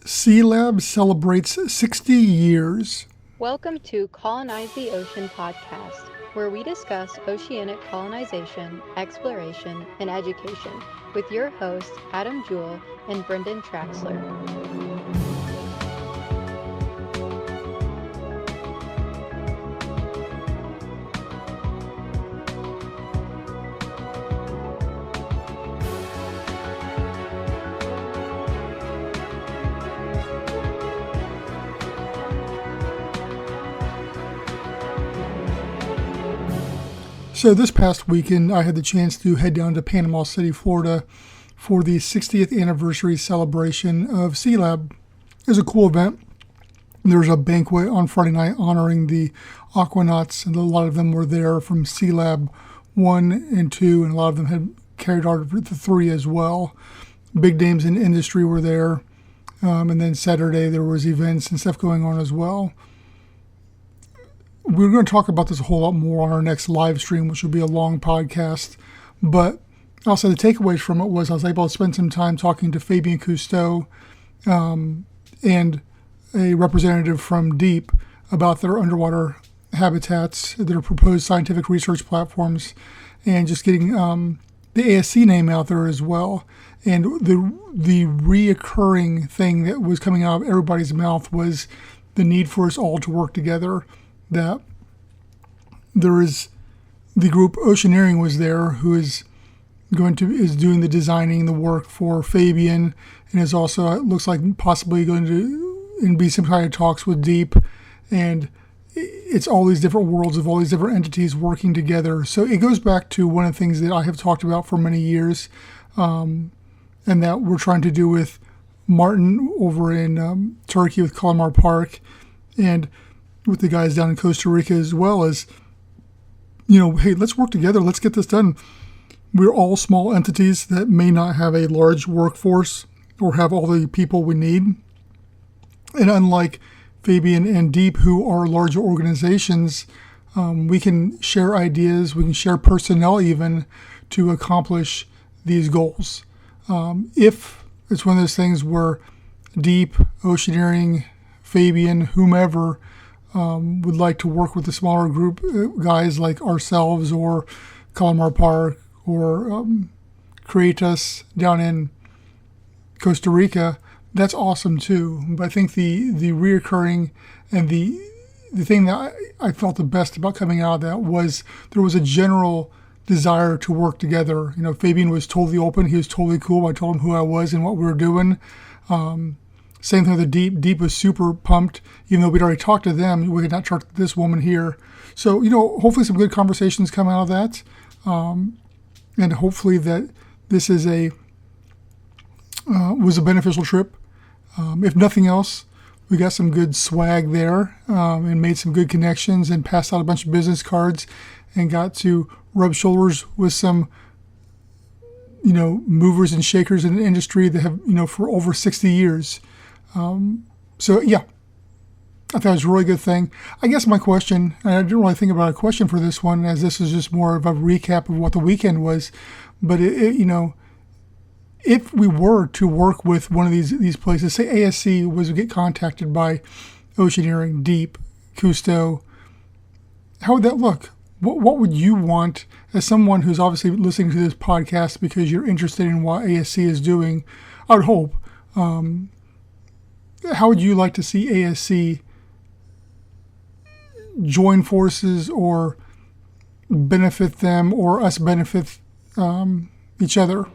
Sealab celebrates 60 years. Welcome to Colonize the Ocean podcast, where we discuss oceanic colonization, exploration, and education with your hosts Adam Jewell and Brendon Traxler. So this past weekend, I had the chance to head down to Panama City, Florida for the 60th anniversary celebration of Sealab. It was a cool event. There was a banquet on Friday night honoring the aquanauts, and a lot of them were there from Sealab 1 and 2, and a lot of them had carried on to 3 as well. Big names in industry were there, and then Saturday there was events and stuff going on as well. We're going to talk about this a whole lot more on our next live stream, which will be a long podcast. But also the takeaways from it was I was able to spend some time talking to Fabien Coustea and a representative from Deep about their underwater habitats, their proposed scientific research platforms, and just getting the ASC name out there as well. And the reoccurring thing that was coming out of everybody's mouth was the need for us all to work together. That there is the group Oceaneering was there, who is doing the designing, the work for Fabien, and is also, it looks like, possibly going to and be some kind of talks with Deep, and it's all these different worlds of all these different entities working together. So it goes back to one of the things that I have talked about for many years, and that we're trying to do with Martin over in Turkey with Colonize Park, and with the guys down in Costa Rica as well. As, hey, let's work together. Let's get this done. We're all small entities that may not have a large workforce or have all the people we need. And unlike Fabien and Deep, who are larger organizations, we can share ideas, we can share personnel even to accomplish these goals. If it's one of those things where Deep, Oceaneering, Fabien, whomever, would like to work with the smaller group guys like ourselves or Colonize Park or Creatus down in Costa Rica, that's awesome too. But I think the reoccurring and the thing that I felt the best about coming out of that was there was a general desire to work together. Fabien was totally open. He was totally cool. I told him who I was and what we were doing. Same thing with the Deep. Deep was super pumped, even though we'd already talked to them. We had not talked to this woman here. So, hopefully some good conversations come out of that. And hopefully that this is was a beneficial trip. If nothing else, we got some good swag there, and made some good connections and passed out a bunch of business cards and got to rub shoulders with some movers and shakers in the industry that have, for over 60 years. So yeah, I thought it was a really good thing. I guess my question, and I didn't really think about a question for this one, as this is just more of a recap of what the weekend was, but if we were to work with one of these places, say ASC was to get contacted by Oceaneering, Deep, Coustea, how would that look? What would you want as someone who's obviously listening to this podcast because you're interested in what ASC is doing? I would hope. How would you like to see ASC join forces or benefit them or us benefit each other?